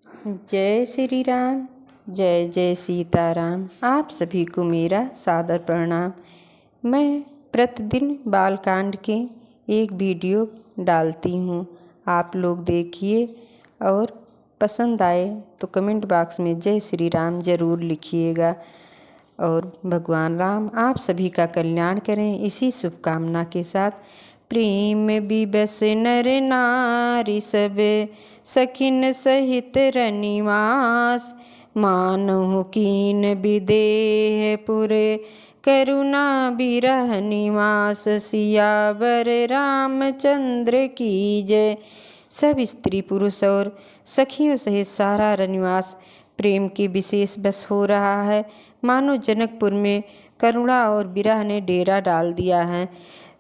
जय श्री राम। जय जय सीताराम। आप सभी को मेरा सादर प्रणाम। मैं प्रतिदिन बालकांड के एक वीडियो डालती हूँ। आप लोग देखिए और पसंद आए तो कमेंट बॉक्स में जय श्री राम ज़रूर लिखिएगा। और भगवान राम आप सभी का कल्याण करें, इसी शुभकामना के साथ। प्रेम विबस नर नारी सब सखिन सहित रनिवास, मानहु कीन विदेह पुरे करुणा बिरह निवास। सियावर रामचंद्र की जय। सब स्त्री पुरुष और सखियों सहित सारा रनिवास प्रेम के विशेष बस हो रहा है, मानो जनकपुर में करुणा और विरह ने डेरा डाल दिया है।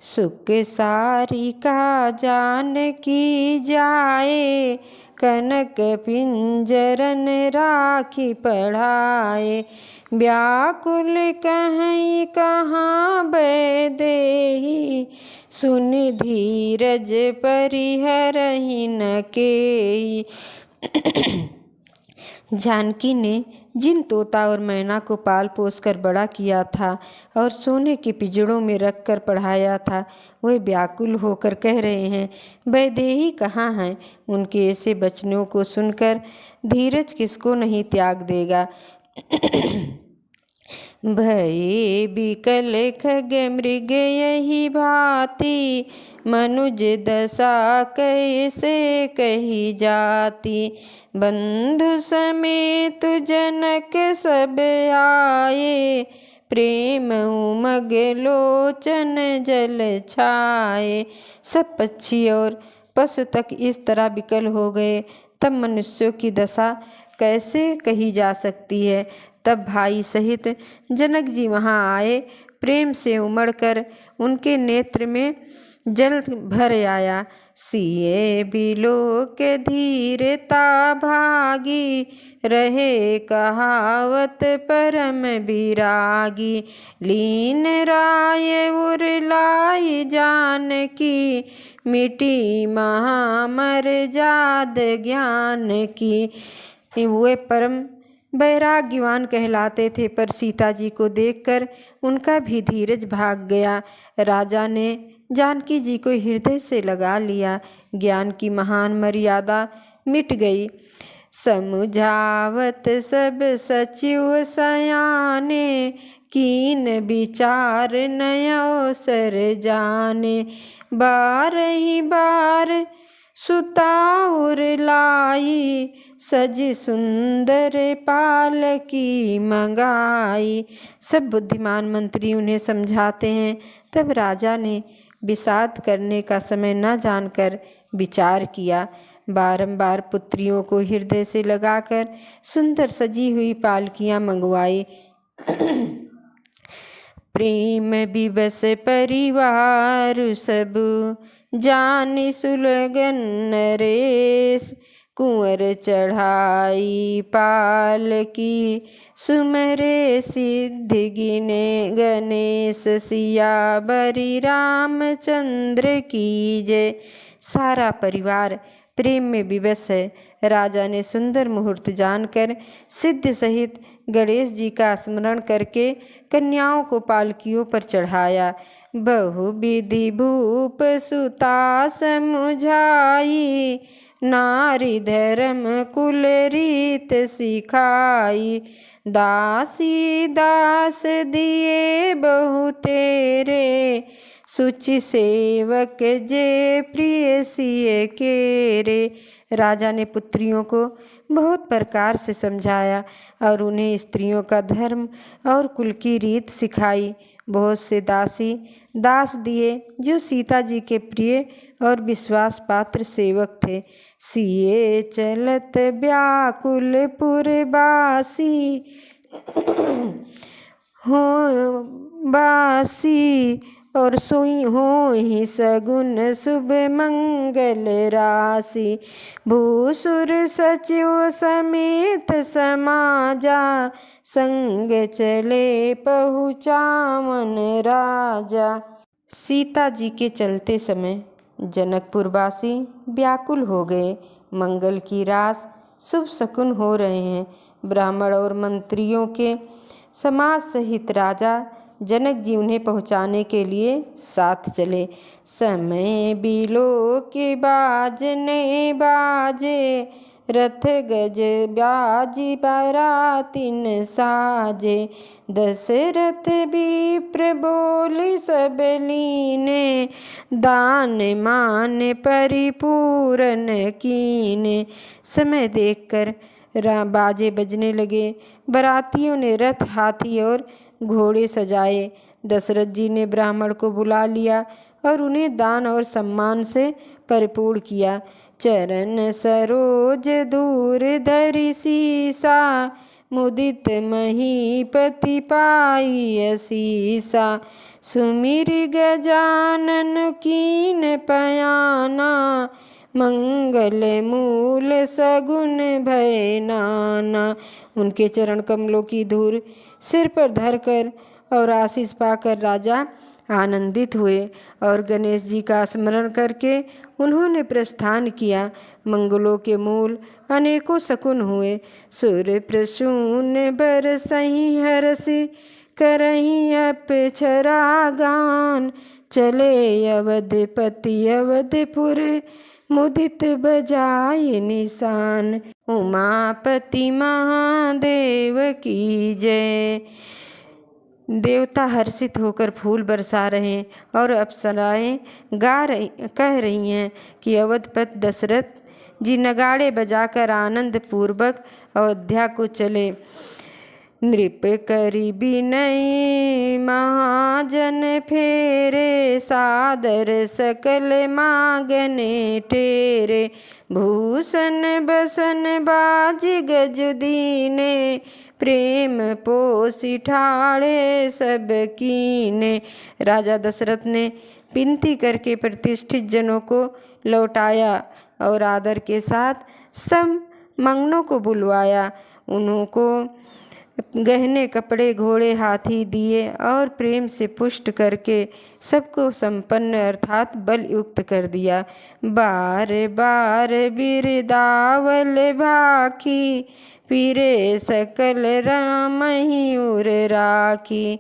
सुख सारिका जानकी जाए, कनक पिंजरन राखी पढ़ाए। व्याकुल कहीं कहाँ बैदेही, सुन धीरज परिहरहि न केई। जानकी ने जिन तोता और मैना को पाल पोस कर बड़ा किया था और सोने के पिंजड़ों में रख कर पढ़ाया था, वे व्याकुल होकर कह रहे हैं, वैदेही कहाँ हैं। उनके ऐसे बचनों को सुनकर धीरज किसको नहीं त्याग देगा। भये बिकल खग मृग यही भांति, मनुज दशा कैसे कही जाती। बंधु समेत जनक सब आए, प्रेम उमग लोचन जल छाए। सब पक्षी और पशु तक इस तरह विकल हो गए, तब मनुष्यों की दशा कैसे कही जा सकती है। तब भाई सहित जनक जी वहाँ आए। प्रेम से उमड़कर उनके नेत्र में जल भर आया। सिए बिलोक धीरता भागी, रहे कहावत परम विरागी। लीन राय उरलाई जानकी, मिटी महामर जाद ज्ञान की। वे परम वैराग्यवान कहलाते थे, पर सीता जी को देखकर उनका भी धीरज भाग गया। राजा ने जानकी जी को हृदय से लगा लिया। ज्ञान की महान मर्यादा मिट गई। समुझावत सब सचिव सयाने, कीन विचार नयो सर जाने। बारही बार सुताउर लाई, सज सुंदर पालकी मंगाई। सब बुद्धिमान मंत्री उन्हें समझाते हैं। तब राजा ने विषाद करने का समय न जानकर विचार किया। बारंबार पुत्रियों को हृदय से लगाकर सुंदर सजी हुई पालकियां मंगवाई। प्रेम विवश परिवार सब, जानि सुलगन नरेश। कुंवर चढ़ाई पालकी, सुमरे सिद्ध गिने गणेश। सियावरी रामचंद्र की जय। सारा परिवार प्रेम में विवश है। राजा ने सुंदर मुहूर्त जानकर सिद्ध सहित गणेश जी का स्मरण करके कन्याओं को पालकियों पर चढ़ाया। बहुविधि भूप सुता समुझाई, नारी धर्म कुल रीत सिखाई। दासी दास दिए बहु तेरे, सुचि सेवक जे प्रिय सिय केरे। राजा ने पुत्रियों को बहुत प्रकार से समझाया और उन्हें स्त्रियों का धर्म और कुल की रीत सिखाई। बहुत से दासी दास दिए जो सीता जी के प्रिय और विश्वास पात्र सेवक थे। सिए चलत व्याकुल पुरवासी, हो बासी। और सोई हो ही सगुन शुभ मंगल राशि। भूसुर सचिव समेत समाजा, संग चले पहुँचावन राजा। सीता जी के चलते समय जनकपुरवासी व्याकुल हो गए। मंगल की रास शुभ शकुन हो रहे हैं। ब्राह्मण और मंत्रियों के समाज सहित राजा जनक जी उन्हें पहुँचाने के लिए साथ चले। समय बिलो के बाजने बाजे, रथ गज बाजी बारातिन साजे। दशरथ विप्र बोले सब लीने, दान मान परिपूरन कीने। समय देखकर बाजे बजने लगे। बारातियों ने रथ, हाथी और घोड़े सजाए। दशरथ जी ने ब्राह्मण को बुला लिया और उन्हें दान और सम्मान से परिपूर्ण किया। चरण सरोज दूर धरि सीसा, मुदित महीपति पाई असीसा। सुमिरि गजानन कीन पयाना, मंगल मूल सगुन भय नाना। उनके चरण कमलों की धूल सिर पर धरकर और आशीष पाकर राजा आनंदित हुए और गणेश जी का स्मरण करके उन्होंने प्रस्थान किया। मंगलों के मूल अनेकों शकुन हुए। सुर प्रसून बरसहि हरसि, करहि अप्सरा गान। चले अवधपति अवधपुर, मुदित बजाय निशान। उमापति महादेव की जय। देवता हर्षित होकर फूल बरसा रहे हैं और अप्सराएं कह रही हैं कि अवधपति दशरथ जी नगाड़े बजाकर आनंद पूर्वक अयोध्या को चले। नृप करि बिनय महाजन फेरे, सादर सकल मांगने ठेरे। भूषण बसन बाज गज दीने, प्रेम पोषि ठाड़े सब कीने। राजा दशरथ ने विनती करके प्रतिष्ठित जनों को लौटाया और आदर के साथ सब मंगनों को बुलवाया। उनको गहने, कपड़े, घोड़े, हाथी दिए और प्रेम से पुष्ट करके सबको संपन्न अर्थात बल युक्त कर दिया। बार बार बिरदावल भाखी, पीरे सकल राम ही उर राखी।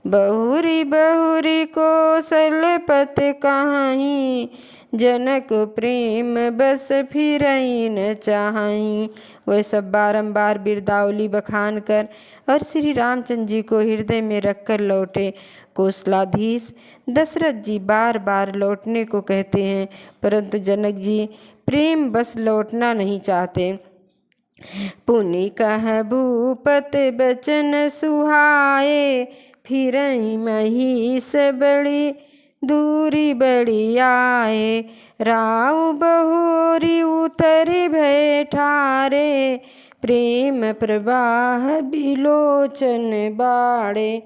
बहुरी बहुरी कौशलपत कहाई, जनक प्रेम बस फिरई न चाहई। वह सब बारंबार बिरदावली बखान कर और श्री रामचंद्र जी को हृदय में रखकर लौटे। कौशलाधीश दशरथ जी बार बार लौटने को कहते हैं, परंतु जनक जी प्रेम बस लौटना नहीं चाहते। पुनि कह भूपत बचन सुहाए, फिरई महिष बड़ी दूरी बड़ी आए। राव बहुरी उतर भय ठारे, प्रेम प्रवाह बिलोचन बाड़े।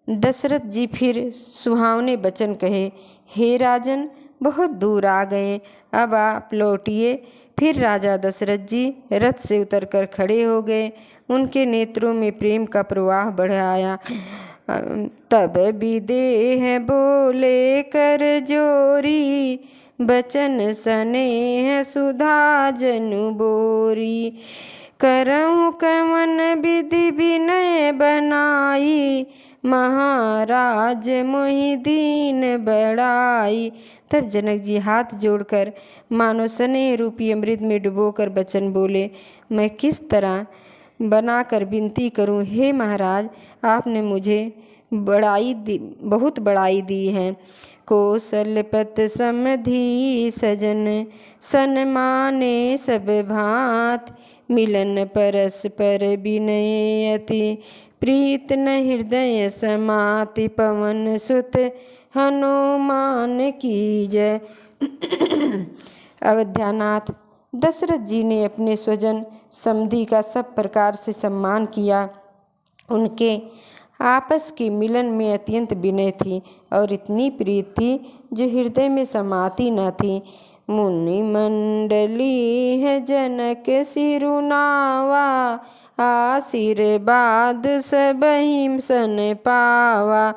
दशरथ जी फिर सुहावने वचन कहे, हे राजन बहुत दूर आ गए, अब आप लौटिए। फिर राजा दशरथ जी रथ से उतरकर खड़े हो गए। उनके नेत्रों में प्रेम का प्रवाह बढ़ आया। तब विदेह बोले कर जोरी, बचन स्नेह सुधा जनु बोरी। करहु कवन विधि विनय बनाई, महाराज मोहि दीन बड़ाई। तब जनक जी हाथ जोड़कर मानो स्नेह रूपी अमृत में डुबोकर बचन बोले, मैं किस तरह बनाकर विनती करूं। हे महाराज, आपने मुझे बहुत बड़ाई दी है। कौशलपत समधि सजन, सन्माने सब भांति। मिलन परस्पर विनय अति, प्रीत न हृदय समाति। पवन सुत हनुमान की जय। अयोध्यानाथ दशरथ जी ने अपने स्वजन समधि का सब प्रकार से सम्मान किया। उनके आपस के मिलन में अत्यंत विनय थी और इतनी प्रीत थी जो हृदय में समाती न थी। मुनि मंडली है जनक सिरुनावा, आशीर्वाद सबहि सन पावा।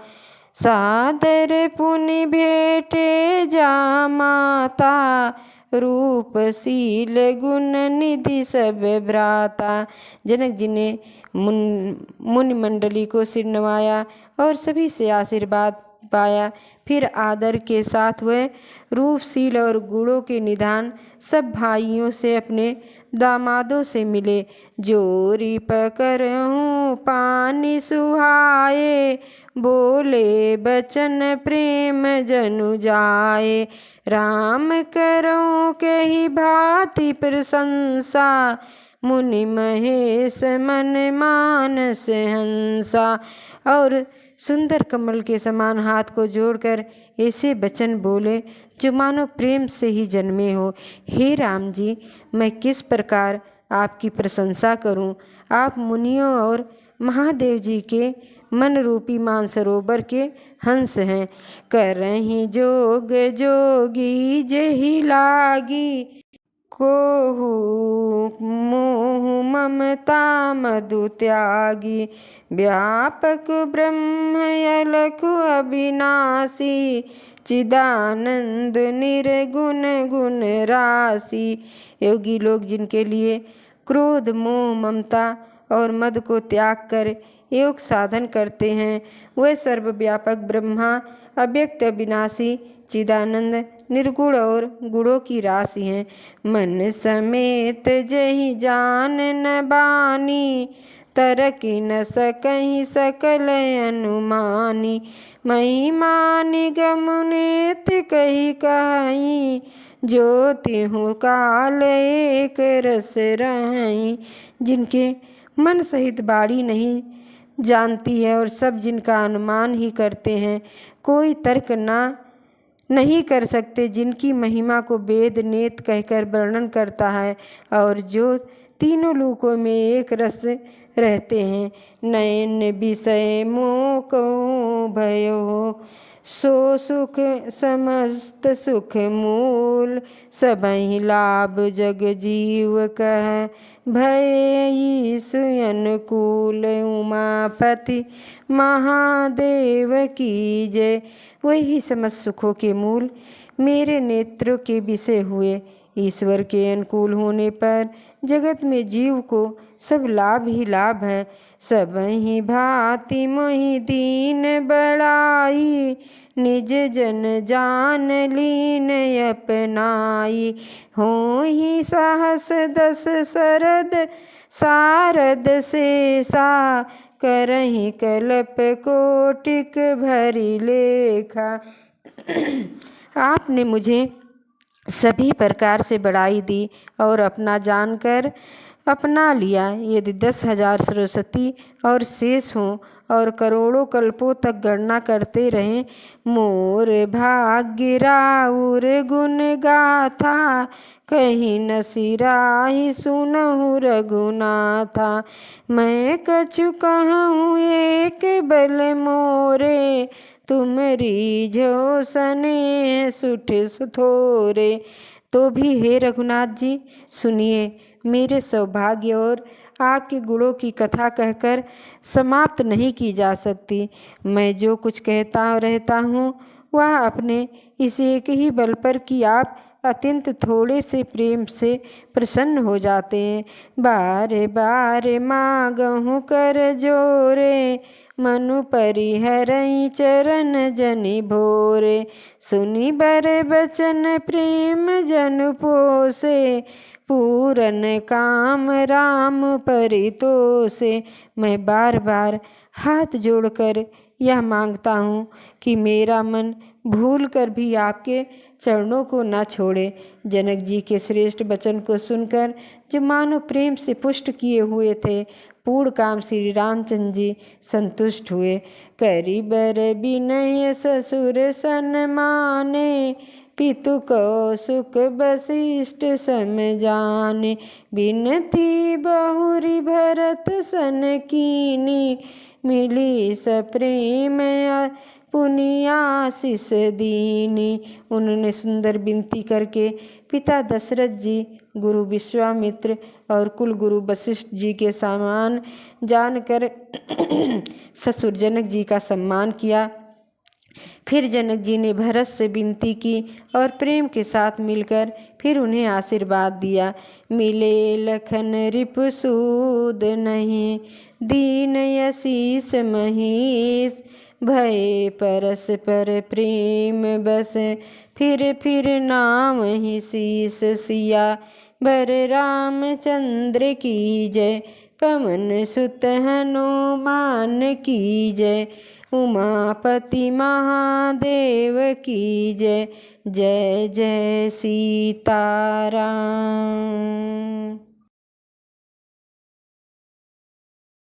सादर पुनि भेटे जा माता, रूप शील गुण निधि सब भ्राता। जनक जी ने मुनि मंडली को सिर नवाया और सभी से आशीर्वाद पाया। फिर आदर के साथ वह रूपशील और गुणों के निधान सब भाइयों से अपने दामादों से मिले। जोरी पकड़ूं पानी सुहाए, बोले बचन प्रेम जनु जाए। राम करो कही भांति प्रशंसा, मुनि महेश मन मानस हंसा। और सुंदर कमल के समान हाथ को जोड़कर ऐसे वचन बोले जो मानो प्रेम से ही जन्मे हो। हे राम जी, मैं किस प्रकार आपकी प्रशंसा करूं? आप मुनियों और महादेव जी के मन रूपी मानसरोवर के हंस हैं। करहीं जोग जोगी जेहि लागी, कोहु मोह ममता मधु त्यागी। व्यापक ब्रह्म अलख अविनाशी, चिदानंद निर्गुण गुण राशि। योगी लोग जिनके लिए क्रोध मोह ममता और मद को त्याग कर योग साधन करते हैं, वह सर्वव्यापक ब्रह्मा अव्यक्त अविनाशी चिदानंद निर्गुण और गुणों की राशि हैं। मन समेत जहि जान न बानी, तरकी न सकहीं सकल अनुमानी। महिमा निगम नेत कही कहीं, जो तिहु काल एक रस रहीं। जिनके मन सहित बाड़ी नहीं जानती है और सब जिनका अनुमान ही करते हैं, कोई तर्क नहीं कर सकते। जिनकी महिमा को वेद नेत कहकर वर्णन करता है और जो तीनों लोकों में एक रस रहते हैं। नयन विषय मोको भयो, सो सुख समस्त सुख मूल। सबहि लाभ जग जीव कह, भय सुअनुकूल। उमापति महादेव की जय। वही समस्त सुखों के मूल मेरे नेत्रों के विषय हुए। ईश्वर के अनुकूल होने पर जगत में जीव को सब लाभ ही लाभ है। सब ही भांति मोहि दीन बड़ाई, निज जन जान लीन अपनाई। हो ही साहस दस सरद सारद शेषा, करहीं कल्प कोटिक भरी लेखा। आपने मुझे सभी प्रकार से बड़ाई दी और अपना जानकर अपना लिया। यदि 10,000 सरस्वती और शेष हों और करोड़ों कल्पों तक गणना करते रहें, मोर भाग्य राउर गुण गाथा, कहीं न सिराही सुनहु रघुनाथा। मैं कछु कहूँ एक बल मोरे, तुमरी जो सने सुठ सुथोरे। तो भी हे रघुनाथ जी सुनिए, मेरे सौभाग्य और आपके गुणों की कथा कहकर समाप्त नहीं की जा सकती। मैं जो कुछ कहता रहता हूँ वह अपने इस एक ही बल पर कि आप अत्यंत थोड़े से प्रेम से प्रसन्न हो जाते हैं। बारे बारे मांगहु कर जोरे, मनु परिहरई चरण जनि भोरे। सुनि बर बचन प्रेम जन पोसे, पूरन काम राम परितोषे। मैं बार बार हाथ जोड़कर यह मांगता हूँ कि मेरा मन भूल कर भी आपके चरणों को न छोड़े। जनक जी के श्रेष्ठ वचन को सुनकर जो मानो प्रेम से पुष्ट किए हुए थे, पूर्ण काम श्री रामचंद्र जी संतुष्ट हुए। करी बर विनय ससुर सन्माने, पितु को सुख वशिष्ठ सम जाने। बिनती बहुरी भरत सन कीनी, मिली सप्रेम पुनियाशिष दीनी। उन्होंने सुंदर विनती करके पिता दशरथ जी, गुरु विश्वामित्र और कुल गुरु वशिष्ठ जी के समान जानकर ससुर जनक जी का सम्मान किया फिर जनक जी ने भरत से विनती की और प्रेम के साथ मिलकर फिर उन्हें आशीर्वाद दिया। मिले लखन रिपुसूद नहीं, दीन यशीस महीस, भय परस्पर प्रेम बस, फिर नाम ही शीस सिया। बर रामचंद्र की जय, पवन सुत हनुमान की जय, उमापति महादेव की जय। जय जय सीताराम।